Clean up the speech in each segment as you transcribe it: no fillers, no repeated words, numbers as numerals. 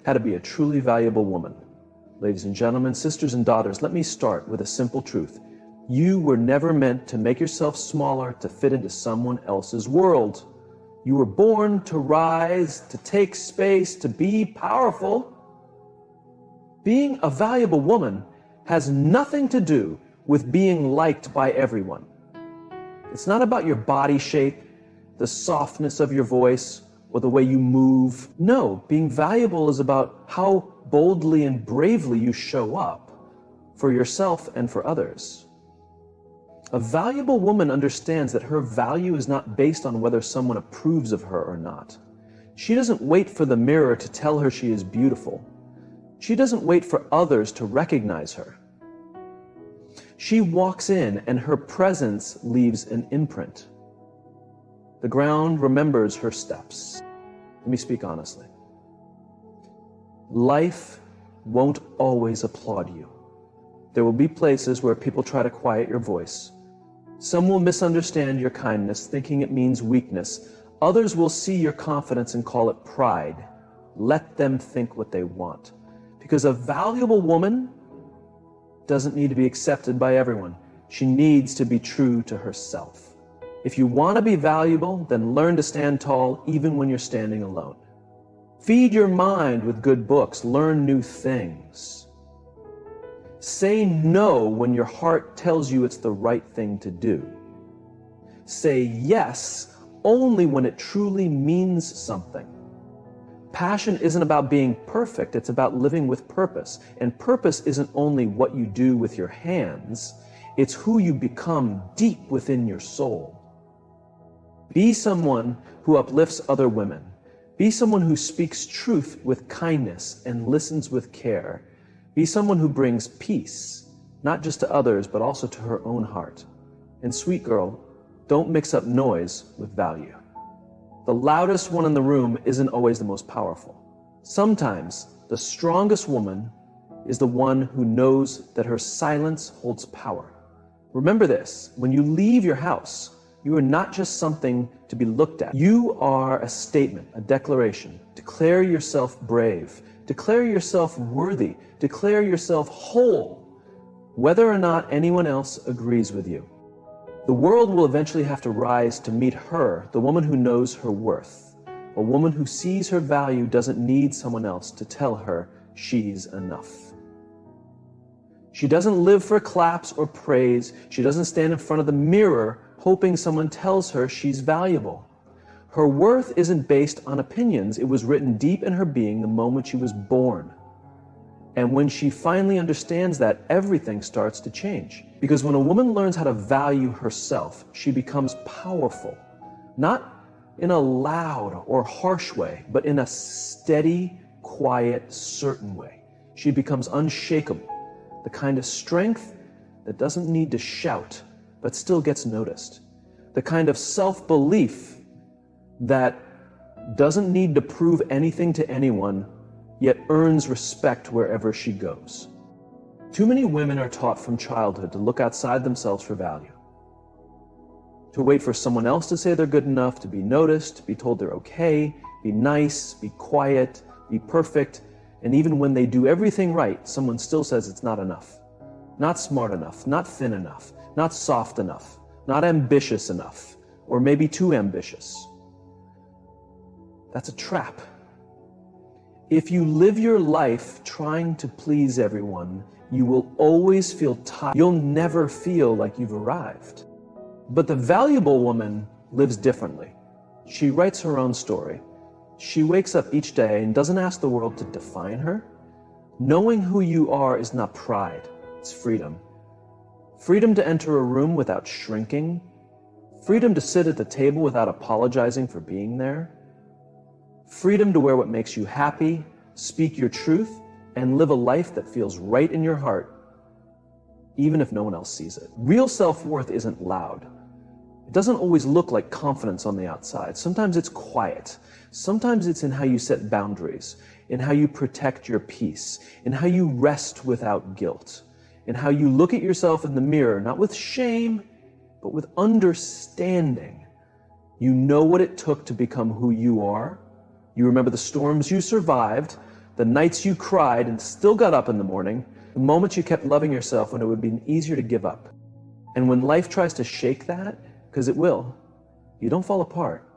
How to be a truly valuable woman. Ladies and gentlemen, sisters and daughters, let me start with a simple truth. You were never meant to make yourself smaller to fit into someone else's world. You were born to rise, to take space, to be powerful. Being a valuable woman has nothing to do with being liked by everyone. It's not about your body shape, the softness of your voice, or the way you move. No, being valuable is about how boldly and bravely you show up for yourself and for others. A valuable woman understands that her value is not based on whether someone approves of her or not. She doesn't wait for the mirror to tell her she is beautiful. She doesn't wait for others to recognize her. She walks in and her presence leaves an imprint. The ground remembers her steps. Let me speak honestly. Life won't always applaud you. There will be places where people try to quiet your voice. Some will misunderstand your kindness, thinking it means weakness. Others will see your confidence and call it pride. Let them think what they want. Because a valuable woman doesn't need to be accepted by everyone. She needs to be true to herself. If you want to be valuable, then learn to stand tall even when you're standing alone. Feed your mind with good books. Learn new things. Say no when your heart tells you it's the right thing to do. Say yes only when it truly means something. Passion isn't about being perfect, it's about living with purpose. And purpose isn't only what you do with your hands, it's who you become deep within your soul. Be someone who uplifts other women. Be someone who speaks truth with kindness and listens with care. Be someone who brings peace, not just to others, but also to her own heart. And sweet girl, don't mix up noise with value. The loudest one in the room isn't always the most powerful. Sometimes the strongest woman is the one who knows that her silence holds power. Remember this, when you leave your house, you are not just something to be looked at. You are a statement, a declaration. Declare yourself brave. Declare yourself worthy. Declare yourself whole, whether or not anyone else agrees with you. The world will eventually have to rise to meet her, the woman who knows her worth. A woman who sees her value doesn't need someone else to tell her she's enough. She doesn't live for claps or praise. She doesn't stand in front of the mirror hoping someone tells her she's valuable. Her worth isn't based on opinions. It was written deep in her being the moment she was born. And when she finally understands that, everything starts to change. Because when a woman learns how to value herself, she becomes powerful. Not in a loud or harsh way, but in a steady, quiet, certain way. She becomes unshakable. The kind of strength that doesn't need to shout, but still gets noticed. The kind of self-belief that doesn't need to prove anything to anyone, yet earns respect wherever she goes. Too many women are taught from childhood to look outside themselves for value, to wait for someone else to say they're good enough, to be noticed, to be told they're okay, be nice, be quiet, be perfect, and even when they do everything right, someone still says it's not enough. Not smart enough, not thin enough, not soft enough, not ambitious enough, or maybe too ambitious. That's a trap. If you live your life trying to please everyone, you will always feel tired. You'll never feel like you've arrived. But the valuable woman lives differently. She writes her own story. She wakes up each day and doesn't ask the world to define her. Knowing who you are is not pride, it's freedom. Freedom to enter a room without shrinking. Freedom to sit at the table without apologizing for being there. Freedom to wear what makes you happy, speak your truth, and live a life that feels right in your heart, even if no one else sees it. Real self-worth isn't loud. It doesn't always look like confidence on the outside. Sometimes it's quiet. Sometimes it's in how you set boundaries, in how you protect your peace, in how you rest without guilt, in how you look at yourself in the mirror, not with shame, but with understanding. You know what it took to become who you are. You remember the storms you survived, the nights you cried and still got up in the morning, the moments you kept loving yourself when it would have been easier to give up. And when life tries to shake that, because it will, you don't fall apart.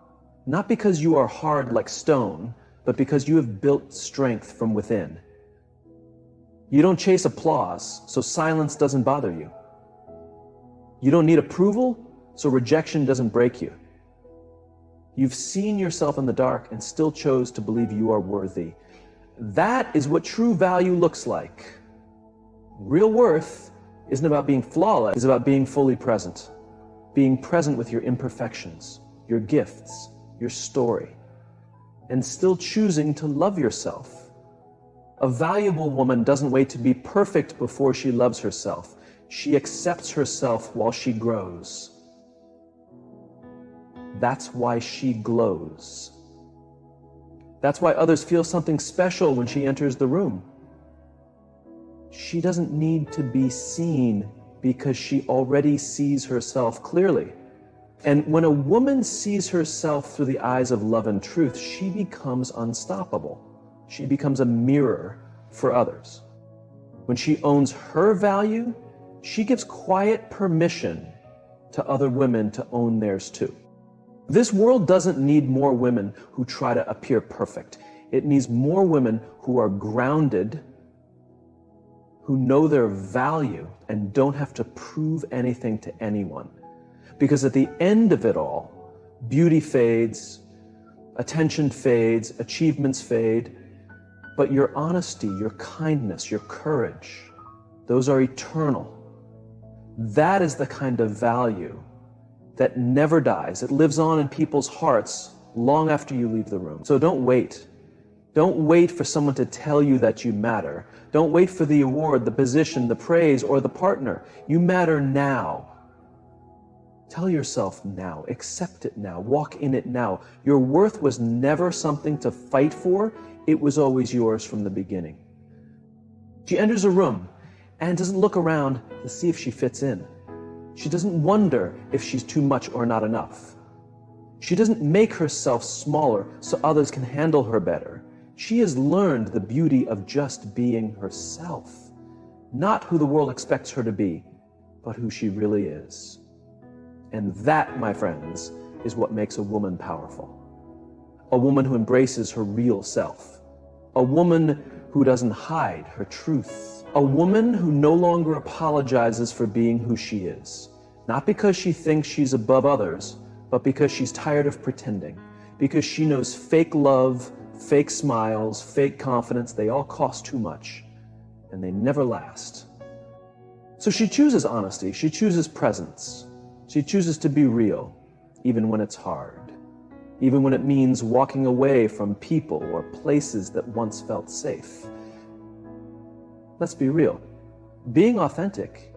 Not because you are hard like stone, but because you have built strength from within. You don't chase applause, so silence doesn't bother you. You don't need approval, so rejection doesn't break you. You've seen yourself in the dark and still chose to believe you are worthy. That is what true value looks like. Real worth isn't about being flawless, it's about being fully present. Being present with your imperfections, your gifts, your story, and still choosing to love yourself. A valuable woman doesn't wait to be perfect before she loves herself. She accepts herself while she grows. That's why she glows. That's why others feel something special when she enters the room. She doesn't need to be seen because she already sees herself clearly. And when a woman sees herself through the eyes of love and truth, she becomes unstoppable. She becomes a mirror for others. When she owns her value, she gives quiet permission to other women to own theirs too. This world doesn't need more women who try to appear perfect. It needs more women who are grounded, who know their value and don't have to prove anything to anyone. Because at the end of it all, beauty fades, attention fades, achievements fade, but your honesty, your kindness, your courage, those are eternal. That is the kind of value that never dies. It lives on in people's hearts long after you leave the room. So don't wait. Don't wait for someone to tell you that you matter. Don't wait for the award, the position, the praise, or the partner. You matter now. Tell yourself now. Accept it now. Walk in it now. Your worth was never something to fight for. It was always yours from the beginning. She enters a room and doesn't look around to see if she fits in. She doesn't wonder if she's too much or not enough. She doesn't make herself smaller so others can handle her better. She has learned the beauty of just being herself. Not who the world expects her to be, but who she really is. And that, my friends, is what makes a woman powerful. A woman who embraces her real self. A woman who doesn't hide her truth. A woman who no longer apologizes for being who she is. Not because she thinks she's above others, but because she's tired of pretending. Because she knows fake love, fake smiles, fake confidence, they all cost too much, and they never last. So she chooses honesty, she chooses presence. She chooses to be real, even when it's hard. Even when it means walking away from people or places that once felt safe. Let's be real. Being authentic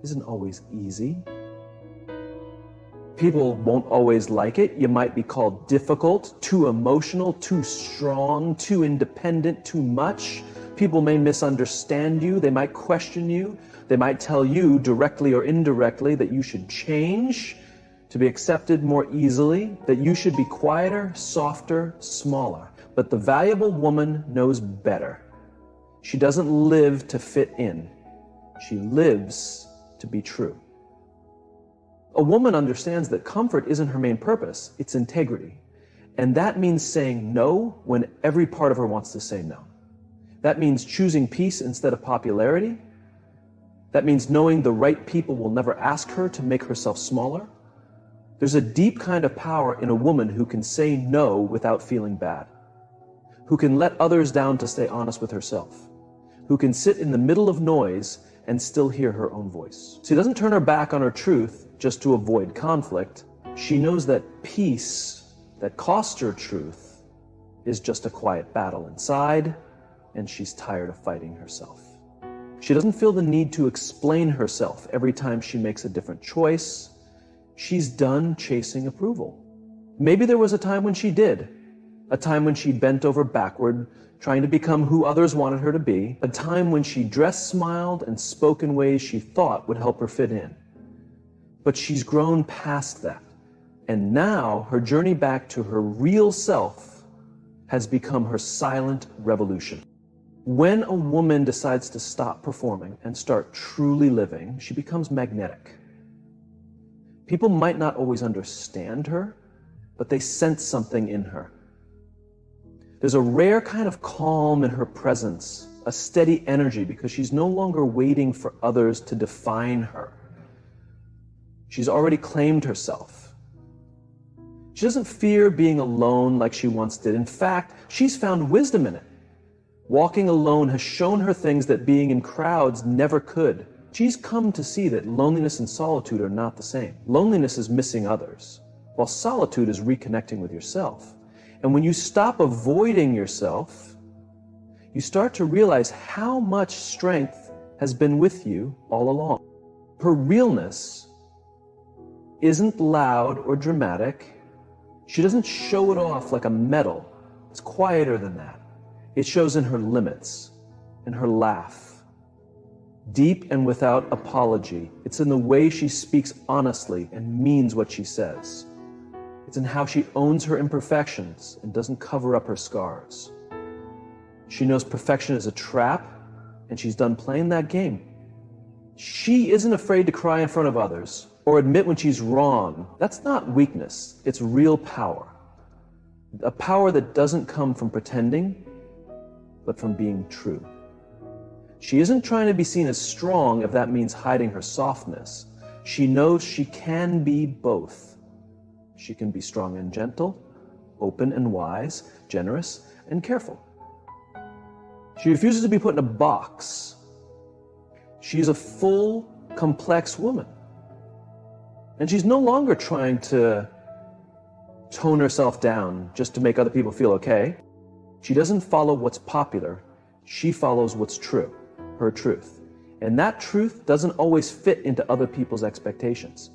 isn't always easy. People won't always like it. You might be called difficult, too emotional, too strong, too independent, too much. People may misunderstand you. They might question you. They might tell you directly or indirectly that you should change to be accepted more easily, that you should be quieter, softer, smaller. But the valuable woman knows better. She doesn't live to fit in. She lives to be true. A woman understands that comfort isn't her main purpose, it's integrity. And that means saying no when every part of her wants to say no. That means choosing peace instead of popularity. That means knowing the right people will never ask her to make herself smaller. There's a deep kind of power in a woman who can say no without feeling bad, who can let others down to stay honest with herself, who can sit in the middle of noise and still hear her own voice. She doesn't turn her back on her truth just to avoid conflict. She knows that peace that costs her truth is just a quiet battle inside, and she's tired of fighting herself. She doesn't feel the need to explain herself every time she makes a different choice. She's done chasing approval. Maybe there was a time when she did, a time when she bent over backward, trying to become who others wanted her to be, a time when she dressed, smiled, and spoke in ways she thought would help her fit in. But she's grown past that, and now her journey back to her real self has become her silent revolution. When a woman decides to stop performing and start truly living, she becomes magnetic. People might not always understand her, but they sense something in her. There's a rare kind of calm in her presence, a steady energy, because she's no longer waiting for others to define her. She's already claimed herself. She doesn't fear being alone like she once did. In fact, she's found wisdom in it. Walking alone has shown her things that being in crowds never could. She's come to see that loneliness and solitude are not the same. Loneliness is missing others, while solitude is reconnecting with yourself. And when you stop avoiding yourself, you start to realize how much strength has been with you all along. Her realness isn't loud or dramatic. She doesn't show it off like a medal. It's quieter than that. It shows in her limits, in her laugh. Deep and without apology. It's in the way she speaks honestly and means what she says. It's in how she owns her imperfections and doesn't cover up her scars. She knows perfection is a trap, and she's done playing that game. She isn't afraid to cry in front of others or admit when she's wrong. That's not weakness, it's real power. A power that doesn't come from pretending, but from being true. She isn't trying to be seen as strong if that means hiding her softness. She knows she can be both. She can be strong and gentle, open and wise, generous and careful. She refuses to be put in a box. She is a full, complex woman. And she's no longer trying to tone herself down just to make other people feel okay. She doesn't follow what's popular. She follows what's true, her truth. And that truth doesn't always fit into other people's expectations.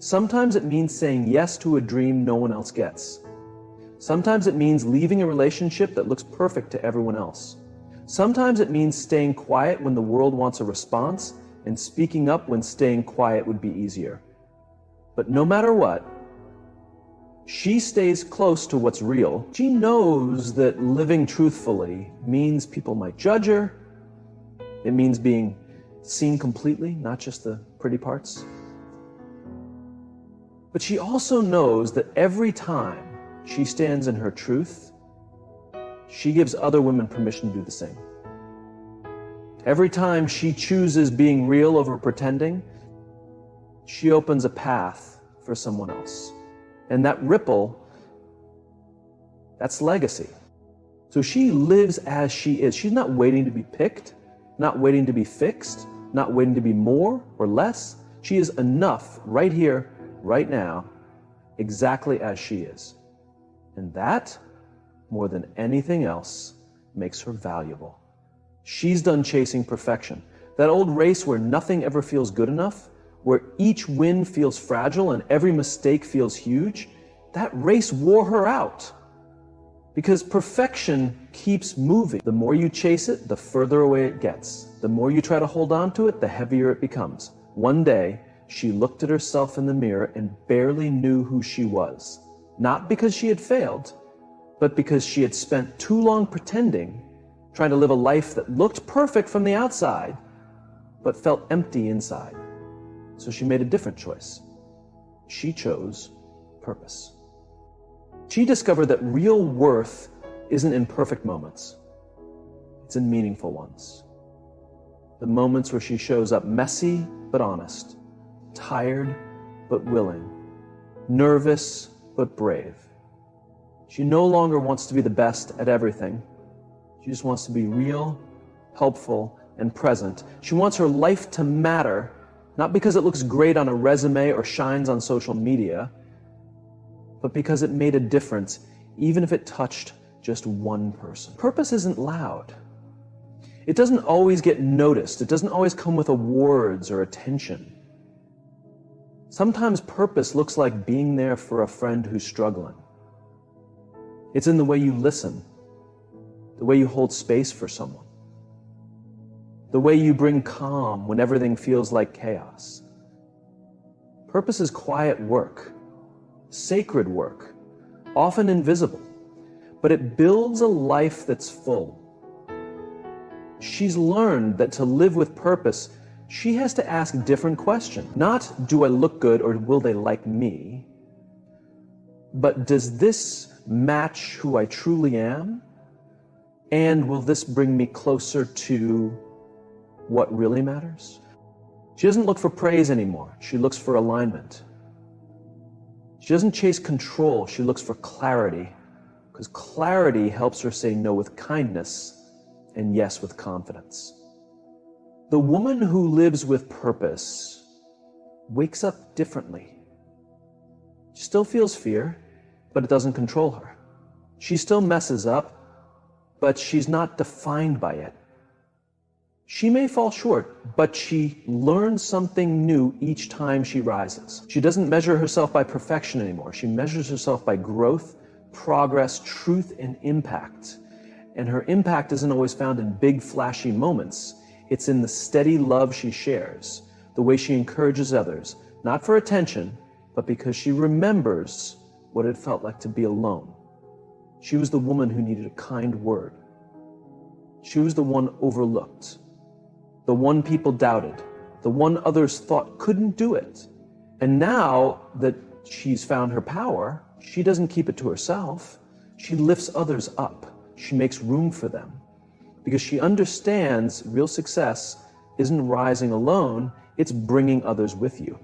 Sometimes it means saying yes to a dream no one else gets. Sometimes it means leaving a relationship that looks perfect to everyone else. Sometimes it means staying quiet when the world wants a response and speaking up when staying quiet would be easier. But no matter what, she stays close to what's real. She knows that living truthfully means people might judge her. It means being seen completely, not just the pretty parts. But she also knows that every time she stands in her truth, she gives other women permission to do the same. Every time she chooses being real over pretending, she opens a path for someone else. And that ripple, that's legacy. So she lives as she is. She's not waiting to be picked, not waiting to be fixed, not waiting to be more or less. She is enough right here, right now, exactly as she is. And that, more than anything else, makes her valuable. She's done chasing perfection. That old race where nothing ever feels good enough, where each win feels fragile and every mistake feels huge, that race wore her out. Because perfection keeps moving. The more you chase it, the further away it gets. The more you try to hold on to it, the heavier it becomes. One day, she looked at herself in the mirror and barely knew who she was. Not because she had failed, but because she had spent too long pretending, trying to live a life that looked perfect from the outside, but felt empty inside. So she made a different choice. She chose purpose. She discovered that real worth isn't in perfect moments. It's in meaningful ones. The moments where she shows up messy but honest, tired but willing, nervous but brave. She no longer wants to be the best at everything. She just wants to be real, helpful, and present. She wants her life to matter, not because it looks great on a resume or shines on social media, but because it made a difference, even if it touched just one person. Purpose isn't loud. It doesn't always get noticed. It doesn't always come with awards or attention. Sometimes purpose looks like being there for a friend who's struggling. It's in the way you listen, the way you hold space for someone, the way you bring calm when everything feels like chaos. Purpose is quiet work, sacred work, often invisible, but it builds a life that's full. She's learned that to live with purpose, she has to ask different questions. Not, do I look good or will they like me? But does this match who I truly am? And will this bring me closer to what really matters? She doesn't look for praise anymore. She looks for alignment. She doesn't chase control. She looks for clarity, because clarity helps her say no with kindness and yes with confidence. The woman who lives with purpose wakes up differently. She still feels fear, but it doesn't control her. She still messes up, but she's not defined by it. She may fall short, but she learns something new each time she rises. She doesn't measure herself by perfection anymore. She measures herself by growth, progress, truth, and impact. And her impact isn't always found in big, flashy moments. It's in the steady love she shares, the way she encourages others, not for attention, but because she remembers what it felt like to be alone. She was the woman who needed a kind word. She was the one overlooked, the one people doubted, the one others thought couldn't do it. And now that she's found her power, she doesn't keep it to herself. She lifts others up. She makes room for them, because she understands real success isn't rising alone, it's bringing others with you.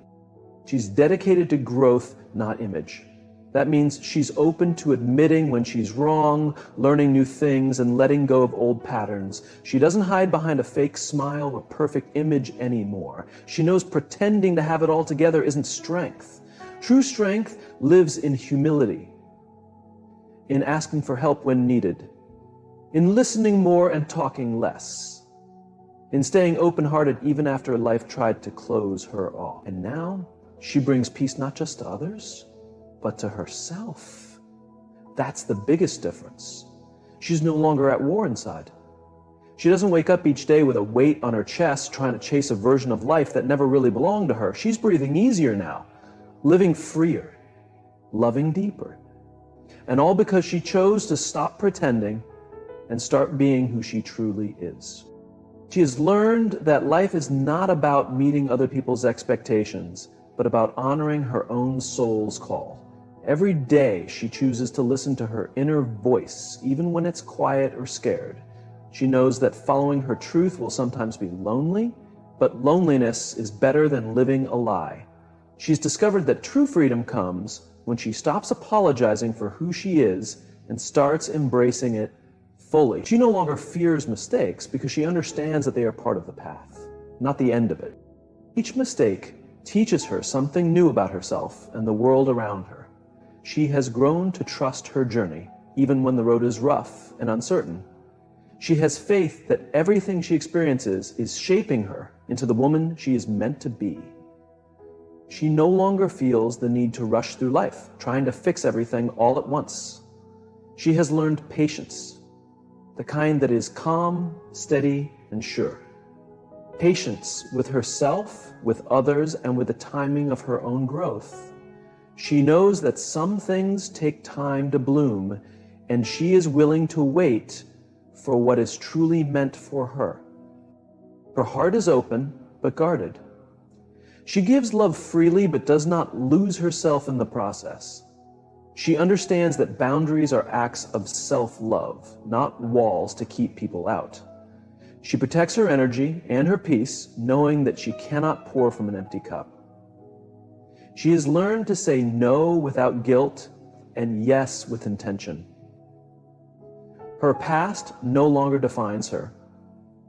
She's dedicated to growth, not image. That means she's open to admitting when she's wrong, learning new things, and letting go of old patterns. She doesn't hide behind a fake smile or perfect image anymore. She knows pretending to have it all together isn't strength. True strength lives in humility, in asking for help when needed, in listening more and talking less, in staying open-hearted even after life tried to close her off. And now she brings peace not just to others, but to herself. That's the biggest difference. She's no longer at war inside. She doesn't wake up each day with a weight on her chest trying to chase a version of life that never really belonged to her. She's breathing easier now, living freer, loving deeper. And all because she chose to stop pretending and start being who she truly is. She has learned that life is not about meeting other people's expectations, but about honoring her own soul's call. Every day she chooses to listen to her inner voice, even when it's quiet or scared. She knows that following her truth will sometimes be lonely, but loneliness is better than living a lie. She's discovered that true freedom comes when she stops apologizing for who she is and starts embracing it fully. She no longer fears mistakes because she understands that they are part of the path, not the end of it. Each mistake teaches her something new about herself and the world around her. She has grown to trust her journey, even when the road is rough and uncertain. She has faith that everything she experiences is shaping her into the woman she is meant to be. She no longer feels the need to rush through life, trying to fix everything all at once. She has learned patience, the kind that is calm, steady, and sure. Patience with herself, with others, and with the timing of her own growth. She knows that some things take time to bloom, and she is willing to wait for what is truly meant for her. Her heart is open, but guarded. She gives love freely, but does not lose herself in the process. She understands that boundaries are acts of self-love, not walls to keep people out. She protects her energy and her peace, knowing that she cannot pour from an empty cup. She has learned to say no without guilt and yes with intention. Her past no longer defines her.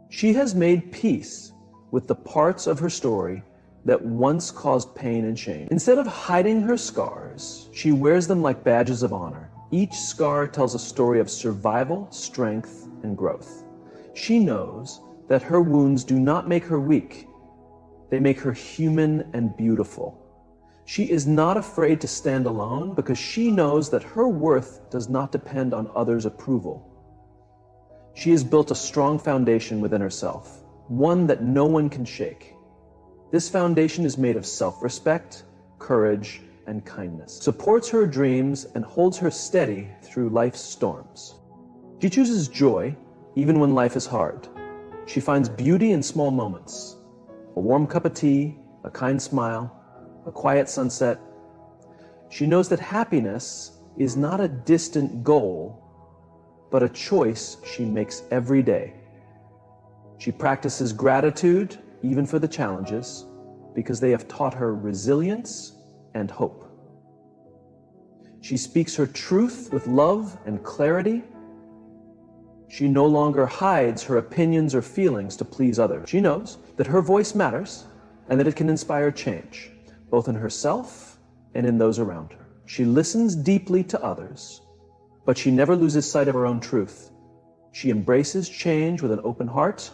She has made peace with the parts of her story that once caused pain and shame. Instead of hiding her scars, she wears them like badges of honor. Each scar tells a story of survival, strength, and growth. She knows that her wounds do not make her weak. They make her human and beautiful. She is not afraid to stand alone because she knows that her worth does not depend on others' approval. She has built a strong foundation within herself, one that no one can shake. This foundation is made of self-respect, courage, and kindness, supports her dreams, and holds her steady through life's storms. She chooses joy even when life is hard. She finds beauty in small moments: a warm cup of tea, a kind smile, a quiet sunset. She knows that happiness is not a distant goal, but a choice she makes every day. She practices gratitude even for the challenges, because they have taught her resilience and hope. She speaks her truth with love and clarity. She no longer hides her opinions or feelings to please others. She knows that her voice matters and that it can inspire change, both in herself and in those around her. She listens deeply to others, but she never loses sight of her own truth. She embraces change with an open heart.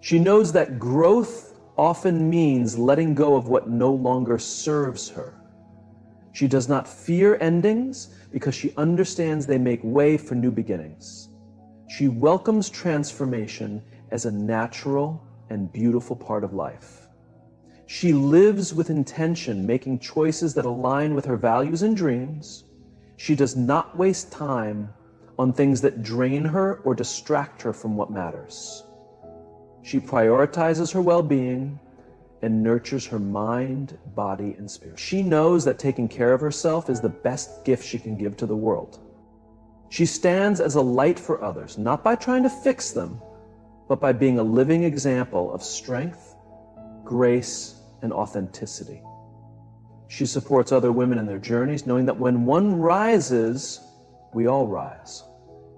She knows that growth often means letting go of what no longer serves her. She does not fear endings because she understands they make way for new beginnings. She welcomes transformation as a natural and beautiful part of life. She lives with intention, making choices that align with her values and dreams. She does not waste time on things that drain her or distract her from what matters. She prioritizes her well-being and nurtures her mind, body, and spirit. She knows that taking care of herself is the best gift she can give to the world. She stands as a light for others, not by trying to fix them, but by being a living example of strength, grace, and authenticity. She supports other women in their journeys, knowing that when one rises, we all rise.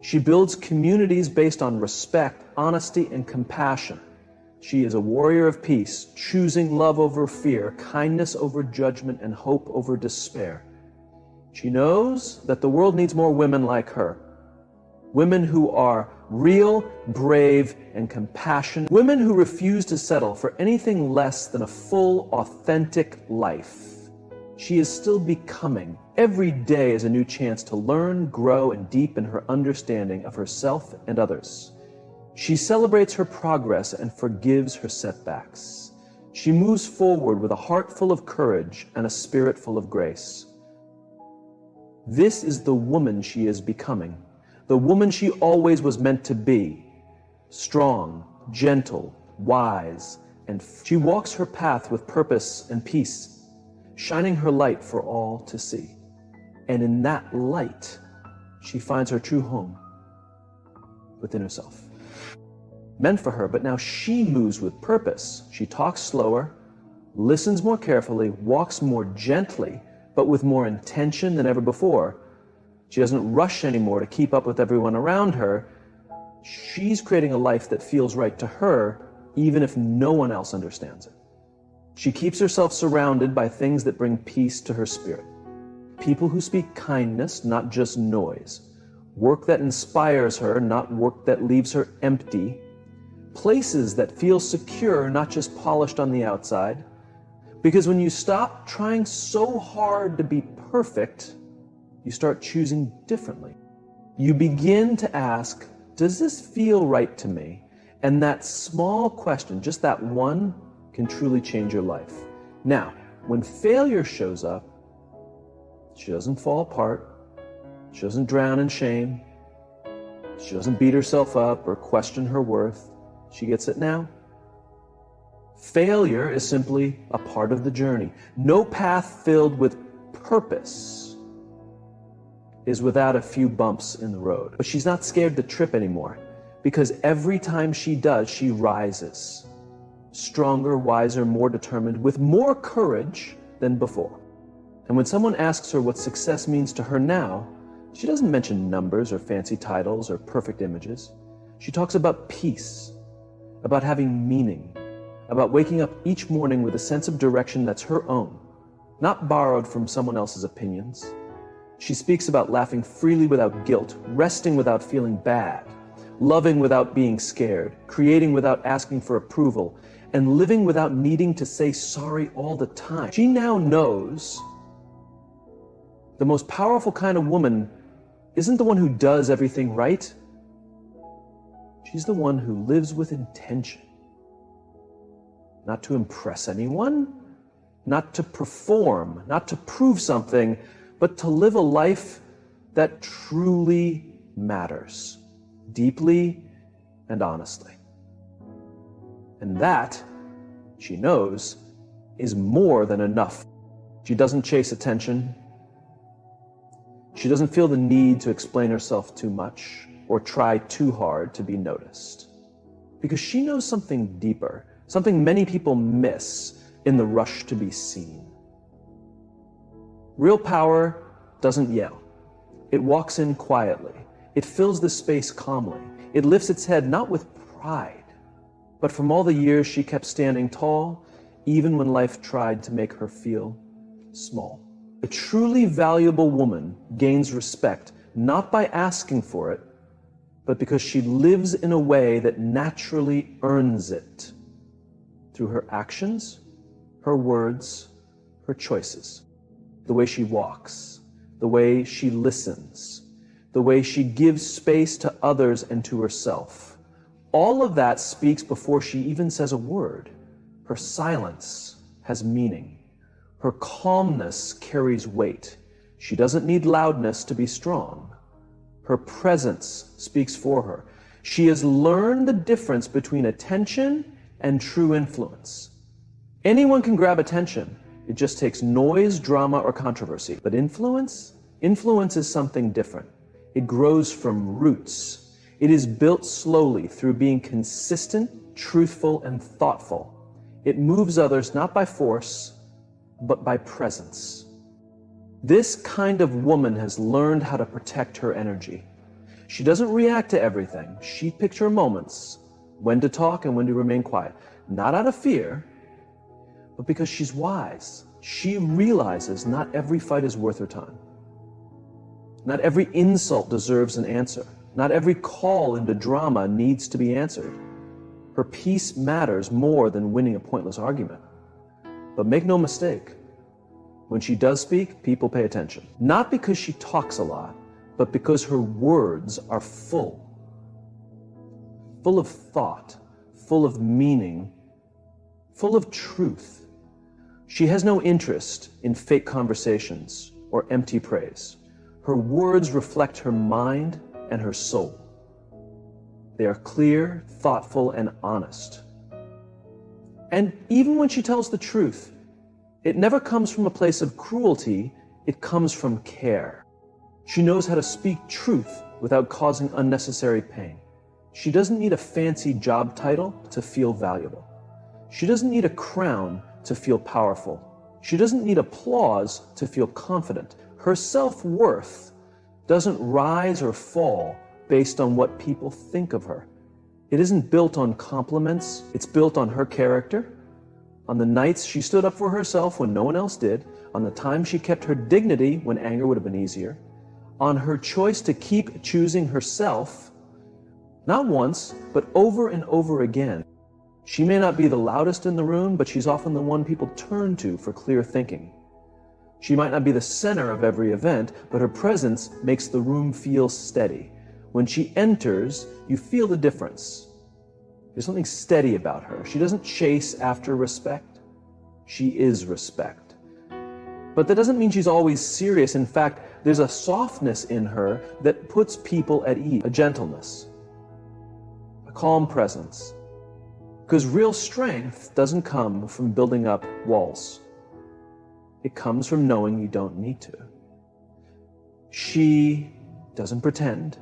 She builds communities based on respect, honesty, and compassion. She is a warrior of peace, choosing love over fear, kindness over judgment, and hope over despair. She knows that the world needs more women like her. Women who are real, brave, and compassionate. Women who refuse to settle for anything less than a full, authentic life. She is still becoming. Every day is a new chance to learn, grow, and deepen her understanding of herself and others. She celebrates her progress and forgives her setbacks. She moves forward with a heart full of courage and a spirit full of grace. This is the woman she is becoming, the woman she always was meant to be: strong, gentle, wise, and she walks her path with purpose and peace, shining her light for all to see. And in that light, she finds her true home within herself. Meant for her, but now she moves with purpose. She talks slower, listens more carefully, walks more gently, but with more intention than ever before. She doesn't rush anymore to keep up with everyone around her. She's creating a life that feels right to her, even if no one else understands it. She keeps herself surrounded by things that bring peace to her spirit. People who speak kindness, not just noise. Work that inspires her, not work that leaves her empty. Places that feel secure, not just polished on the outside. Because when you stop trying so hard to be perfect, you start choosing differently. You begin to ask, does this feel right to me? And that small question, just that one, can truly change your life. Now, when failure shows up, she doesn't fall apart. She doesn't drown in shame. She doesn't beat herself up or question her worth. She gets it now. Failure is simply a part of the journey. No path filled with purpose is without a few bumps in the road. But she's not scared to trip anymore, because every time she does, she rises. Stronger, wiser, more determined, with more courage than before. And when someone asks her what success means to her now, she doesn't mention numbers or fancy titles or perfect images. She talks about peace, about having meaning, about waking up each morning with a sense of direction that's her own, not borrowed from someone else's opinions. She speaks about laughing freely without guilt, resting without feeling bad, loving without being scared, creating without asking for approval, and living without needing to say sorry all the time. She now knows the most powerful kind of woman isn't the one who does everything right. She's the one who lives with intention. Not to impress anyone, not to perform, not to prove something, but to live a life that truly matters, deeply and honestly. And that, she knows, is more than enough. She doesn't chase attention. She doesn't feel the need to explain herself too much or try too hard to be noticed. Because she knows something deeper, something many people miss in the rush to be seen. Real power doesn't yell. It walks in quietly. It fills the space calmly. It lifts its head not with pride, but from all the years she kept standing tall, even when life tried to make her feel small. A truly valuable woman gains respect not by asking for it, but because she lives in a way that naturally earns it through her actions, her words, her choices, the way she walks, the way she listens, the way she gives space to others and to herself. All of that speaks before she even says a word. Her silence has meaning. Her calmness carries weight. She doesn't need loudness to be strong. Her presence speaks for her. She has learned the difference between attention and true influence. Anyone can grab attention. It just takes noise, drama, or controversy. But influence is something different. It grows from roots. It is built slowly through being consistent, truthful, and thoughtful. It moves others not by force, but by presence. This kind of woman has learned how to protect her energy. She doesn't react to everything. She picks her moments, when to talk and when to remain quiet. Not out of fear, but because she's wise. She realizes not every fight is worth her time. Not every insult deserves an answer. Not every call into drama needs to be answered. Her peace matters more than winning a pointless argument. But make no mistake, when she does speak, people pay attention. Not because she talks a lot, but because her words are full of thought, full of meaning, full of truth. She has no interest in fake conversations or empty praise. Her words reflect her mind and her soul. They are clear, thoughtful, and honest. And even when she tells the truth, it never comes from a place of cruelty, it comes from care. She knows how to speak truth without causing unnecessary pain. She doesn't need a fancy job title to feel valuable. She doesn't need a crown to feel powerful. She doesn't need applause to feel confident. Her self-worth doesn't rise or fall based on what people think of her. It isn't built on compliments. It's built on her character, on the nights she stood up for herself when no one else did, on the time she kept her dignity when anger would have been easier, on her choice to keep choosing herself, not once, but over and over again. She may not be the loudest in the room, but she's often the one people turn to for clear thinking. She might not be the center of every event, but her presence makes the room feel steady. When she enters, you feel the difference. There's something steady about her. She doesn't chase after respect. She is respect. But that doesn't mean she's always serious. In fact, there's a softness in her that puts people at ease, a gentleness, a calm presence. Because real strength doesn't come from building up walls. It comes from knowing you don't need to. She doesn't pretend.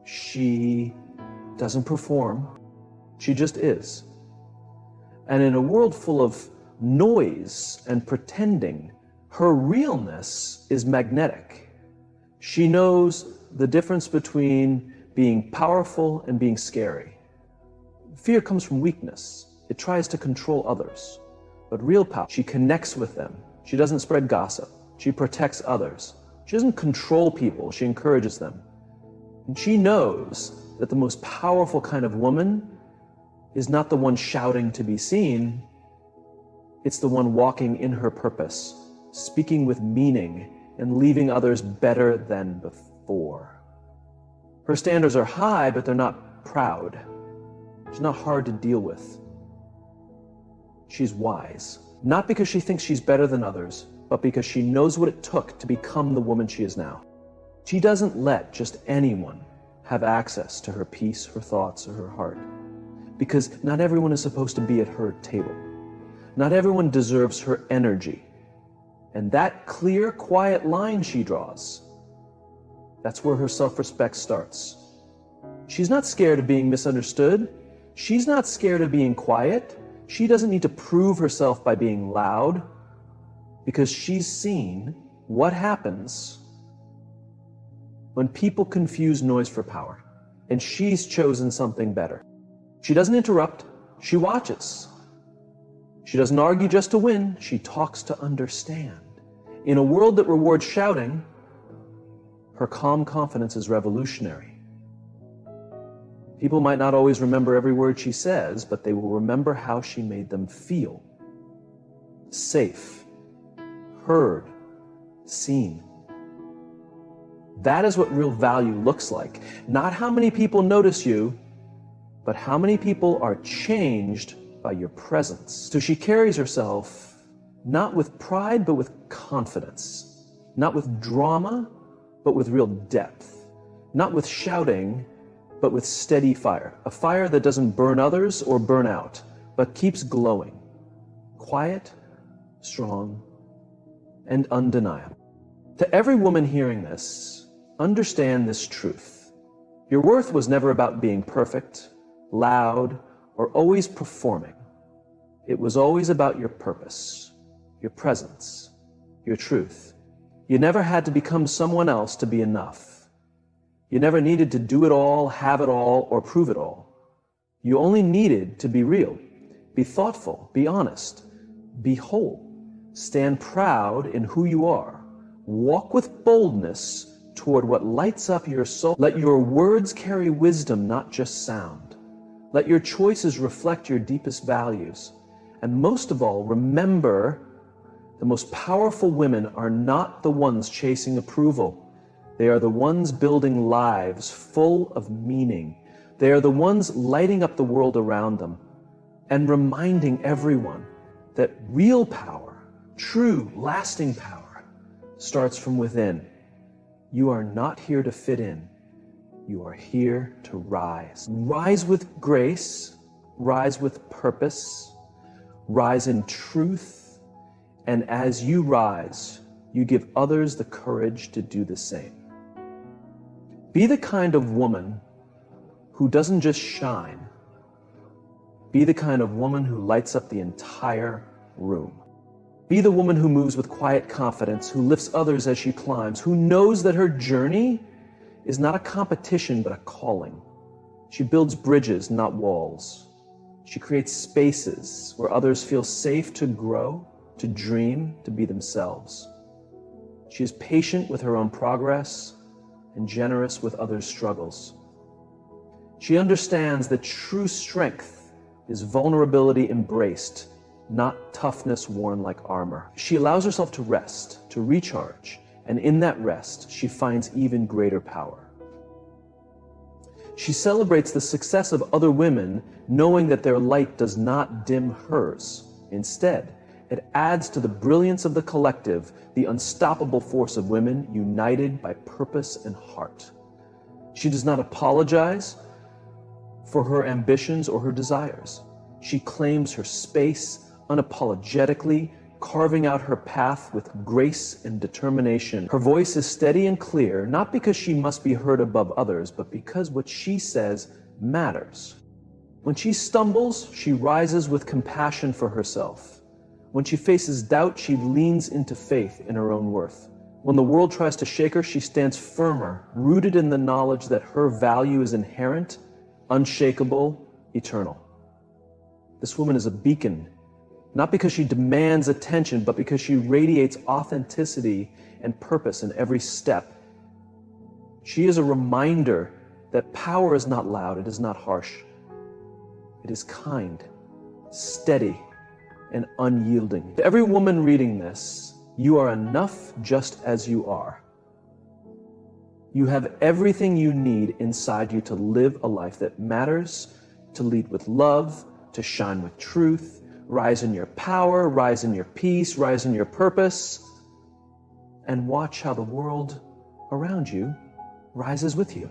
She doesn't perform. She just is. And in a world full of noise and pretending, her realness is magnetic. She knows the difference between being powerful and being scary. Fear comes from weakness. It tries to control others. But real power, she connects with them. She doesn't spread gossip. She protects others. She doesn't control people. She encourages them. And she knows that the most powerful kind of woman is not the one shouting to be seen. It's the one walking in her purpose, speaking with meaning, and leaving others better than before. Her standards are high, but they're not proud. She's not hard to deal with. She's wise. not because she thinks she's better than others, but because she knows what it took to become the woman she is now. She doesn't let just anyone have access to her peace, her thoughts, or her heart, because not everyone is supposed to be at her table. Not everyone deserves her energy. And that clear, quiet line she draws, that's where her self-respect starts. She's not scared of being misunderstood. She's not scared of being quiet. She doesn't need to prove herself by being loud, because she's seen what happens when people confuse noise for power, and she's chosen something better. She doesn't interrupt, she watches. She doesn't argue just to win, she talks to understand. In a world that rewards shouting, her calm confidence is revolutionary. People might not always remember every word she says, but they will remember how she made them feel. Safe, heard, seen. That is what real value looks like. Not how many people notice you, but how many people are changed by your presence. So she carries herself not with pride, but with confidence. Not with drama, but with real depth. Not with shouting, but with steady fire. A fire that doesn't burn others or burn out, but keeps glowing. Quiet, strong, and undeniable. To every woman hearing this, understand this truth. Your worth was never about being perfect, loud, or always performing. It was always about your purpose, your presence, your truth. You never had to become someone else to be enough. You never needed to do it all, have it all, or prove it all. You only needed to be real, be thoughtful, be honest, be whole. Stand proud in who you are. Walk with boldness toward what lights up your soul. Let your words carry wisdom, not just sound. Let your choices reflect your deepest values. And most of all, remember, the most powerful women are not the ones chasing approval. They are the ones building lives full of meaning. They are the ones lighting up the world around them and reminding everyone that real power, true, lasting power, starts from within. You are not here to fit in. You are here to rise. Rise with grace, rise with purpose, rise in truth, and as you rise, you give others the courage to do the same. Be the kind of woman who doesn't just shine. Be the kind of woman who lights up the entire room. Be the woman who moves with quiet confidence, who lifts others as she climbs, who knows that her journey is not a competition, but a calling. She builds bridges, not walls. She creates spaces where others feel safe to grow, to dream, to be themselves. She is patient with her own progress and generous with others' struggles. She understands that true strength is vulnerability embraced, not toughness worn like armor. She allows herself to rest, to recharge, and in that rest, she finds even greater power. She celebrates the success of other women, knowing that their light does not dim hers. Instead, it adds to the brilliance of the collective, the unstoppable force of women united by purpose and heart. She does not apologize for her ambitions or her desires. She claims her space unapologetically, carving out her path with grace and determination. Her voice is steady and clear, not because she must be heard above others, but because what she says matters. When she stumbles, she rises with compassion for herself. When she faces doubt, she leans into faith in her own worth. When the world tries to shake her, she stands firmer, rooted in the knowledge that her value is inherent, unshakable, eternal. This woman is a beacon, not because she demands attention, but because she radiates authenticity and purpose in every step. She is a reminder that power is not loud, it is not harsh. It is kind, steady, and unyielding. To every woman reading this, you are enough just as you are. You have everything you need inside you to live a life that matters, to lead with love, to shine with truth, rise in your power, rise in your peace, rise in your purpose, and watch how the world around you rises with you.